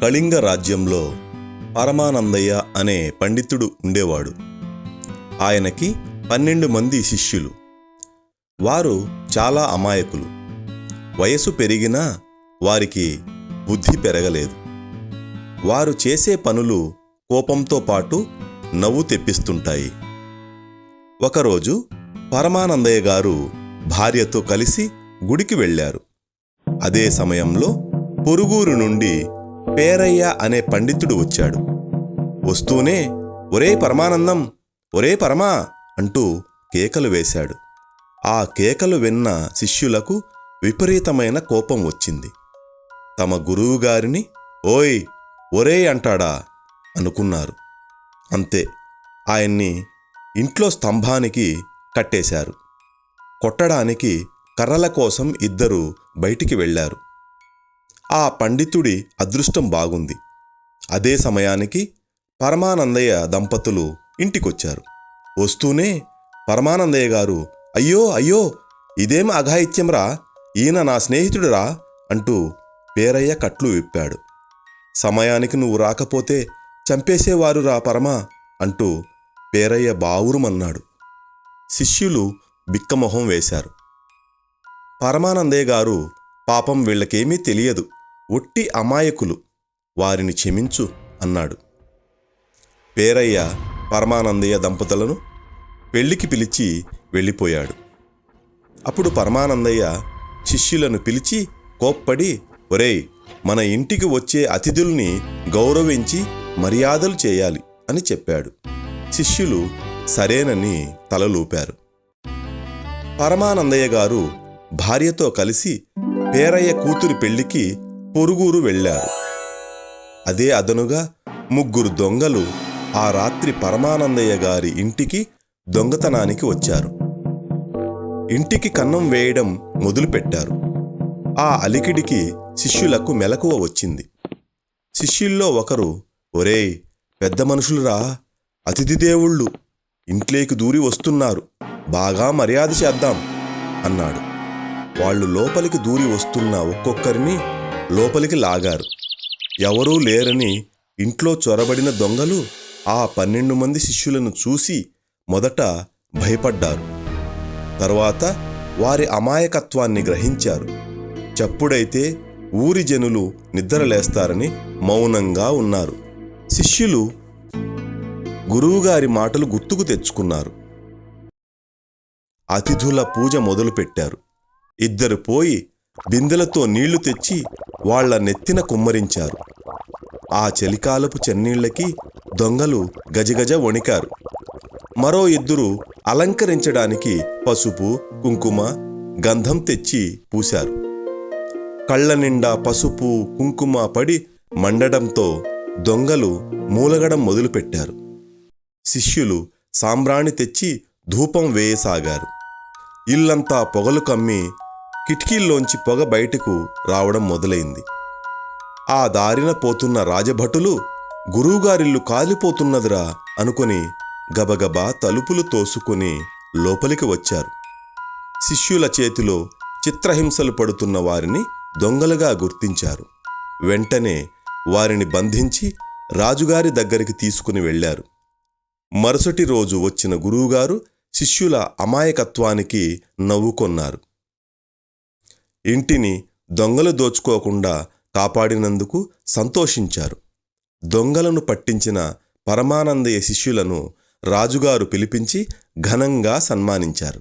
కళింగ రాజ్యంలో పరమానందయ్య అనే పండితుడు ఉండేవాడు. ఆయనకి 12 మంది శిష్యులు. వారు చాలా అమాయకులు. వయసు పెరిగినా వారికి బుద్ధి పెరగలేదు. వారు చేసే పనులు కోపంతో పాటు నవ్వు తెప్పిస్తుంటాయి. ఒకరోజు పరమానందయ్య గారు భార్యతో కలిసి గుడికి వెళ్ళారు. అదే సమయంలో పొరుగురు నుండి పేరయ్య అనే పండితుడు వచ్చాడు. వస్తూనే ఒరే పరమానందం, ఒరే పరమా అంటూ కేకలు వేశాడు. ఆ కేకలు విన్న శిష్యులకు విపరీతమైన కోపం వచ్చింది. తమ గురువుగారిని ఓయ్ ఒరే అంటాడా అనుకున్నారు. అంతే, ఆయన్ని ఇంట్లో స్తంభానికి కట్టేశారు. కొట్టడానికి కర్రల కోసం ఇద్దరు బయటికి వెళ్ళారు. ఆ పండితుడి అదృష్టం బాగుంది. అదే సమయానికి పరమానందయ్య దంపతులు ఇంటికొచ్చారు. వస్తూనే పరమానందయ్య గారు అయ్యో అయ్యో ఇదేం అఘాయిత్యంరా, ఈయన నా స్నేహితుడురా అంటూ పేరయ్య కట్లు విప్పాడు. సమయానికి నువ్వు రాకపోతే చంపేసేవారురా పరమా అంటూ పేరయ్య బావురుమన్నాడు. శిష్యులు బిక్కమొహం వేశారు. పరమానందయ్య గారు పాపం వీళ్ళకేమీ తెలియదు, ఒట్టి అమాయకులు, వారిని క్షమించు అన్నాడు. పేరయ్య పరమానందయ్య దంపతులను పెళ్లికి పిలిచి వెళ్ళిపోయాడు. అప్పుడు పరమానందయ్య శిష్యులను పిలిచి కోప్పడి ఒరేయ్, మన ఇంటికి వచ్చే అతిథుల్ని గౌరవించి మర్యాదలు చేయాలి అని చెప్పాడు. శిష్యులు సరేనని తలలూపారు. పరమానందయ్య గారు భార్యతో కలిసి పేరయ్య కూతురి పెళ్లికి పొరుగురు వెళ్ళారు. అదే అదనుగా 3 దొంగలు ఆ రాత్రి పరమానందయ్య గారి ఇంటికి దొంగతనానికి వచ్చారు. ఇంటికి కన్నం వేయడం మొదలుపెట్టారు. ఆ అలికిడికి శిష్యులకు మెలకువ వచ్చింది. శిష్యుల్లో ఒకరు ఒరేయ్ పెద్ద మనుషులురా, అతిథి దేవుళ్ళు ఇంట్లోకి దూరి వస్తున్నారు, బాగా మర్యాద చేద్దాం అన్నాడు. వాళ్ళు లోపలికి దూరి వస్తున్న ఒక్కొక్కరిని లోపలికి లాగారు. ఎవరూ లేరని ఇంట్లో చొరబడిన దొంగలు ఆ 12 మంది శిష్యులను చూసి మొదట భయపడ్డారు. తరువాత వారి అమాయకత్వాన్ని గ్రహించారు. చప్పుడైతే ఊరి జనులు నిద్రలేస్తారని మౌనంగా ఉన్నారు. శిష్యులు గురువుగారి మాటలు గుర్తుకు తెచ్చుకున్నారు. అతిథుల పూజ మొదలుపెట్టారు. ఇద్దరు పోయి బిందెలతో నీళ్లు తెచ్చి వాళ్ల నెత్తిన కుమ్మరించారు. ఆ చలికాలపు చన్నీళ్లకి దొంగలు గజగజ వణికారు. మరో ఇద్దరు అలంకరించడానికి పసుపు, కుంకుమ, గంధం తెచ్చి పూశారు. కళ్ళ నిండా పసుపు, కుంకుమ పడి మండడంతో దొంగలు మూలగడం మొదలుపెట్టారు. శిష్యులు సాంబ్రాణి తెచ్చి ధూపం వేయసాగారు. ఇల్లంతా పొగలు కమ్మి కిటికీల్లోంచి పొగ బయటకు రావడం మొదలైంది. ఆ దారిన పోతున్న రాజభటులు గురువుగారిల్లు కాలిపోతున్నదిరా అనుకుని గబగబా తలుపులు తోసుకుని లోపలికి వచ్చారు. శిష్యుల చేతిలో చిత్రహింసలు పడుతున్న వారిని దొంగలుగా గుర్తించారు. వెంటనే వారిని బంధించి రాజుగారి దగ్గరికి తీసుకుని వెళ్లారు. మరుసటి రోజు వచ్చిన గురువుగారు శిష్యుల అమాయకత్వానికి నవ్వుకొన్నారు. ఇంటిని దొంగలు దోచుకోకుండా కాపాడినందుకు సంతోషించారు. దొంగలను పట్టించిన పరమానందయ్య శిష్యులను రాజుగారు పిలిపించి ఘనంగా సన్మానించారు.